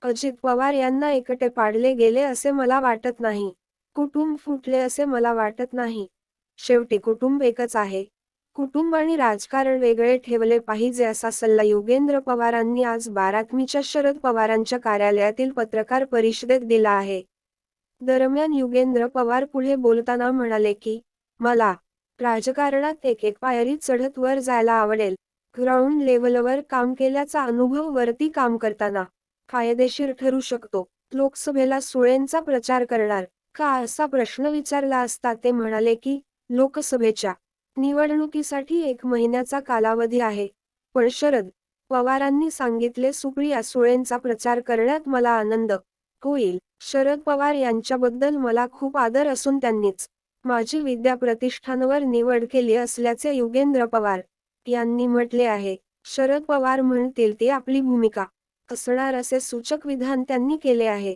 अजित पवार यांना एकटे पाडले गेले असे मला वाटत नाही. कुटुंब फुटले असे मला वाटत नाही. शेवटी कुटुंब एकच आहे. कुटुंब आणि राजकारण वेगळे ठेवले पाहिजे असा सल्ला योगेंद्र पवारांनी आज बारामतीच्या शरद पवारांच्या कार्यालयातील पत्रकार परिषदेत दिला आहे. दरम्यान योगेंद्र पवार पुढे बोलताना म्हणाले की, मला राजकारणात एक पायरी चढत वर जायला आवडेल. ग्राउंड लेव्हलवर काम केल्याचा अनुभव वरती काम करताना फायदेशीर ठरू शकतो. लोकसभेला सुळेंचा प्रचार करणार का असा प्रश्न विचारला असता ते म्हणाले की, लोकसभेच्या निवडणुकीसाठी 1 महिन्याचा कालावधी आहे. पण शरद पवारांनी सांगितले सुप्रिया सुळेंचा प्रचार करण्यात मला आनंद होईल. शरद पवार यांच्याबद्दल मला खूप आदर असून त्यांनीच माझी विद्या प्रतिष्ठानवर निवड केली असल्याचे योगेंद्र पवार यांनी म्हटले आहे. शरद पवार म्हणतील ती आपली भूमिका असणार असे सूचक विधान त्यांनी केले आहे.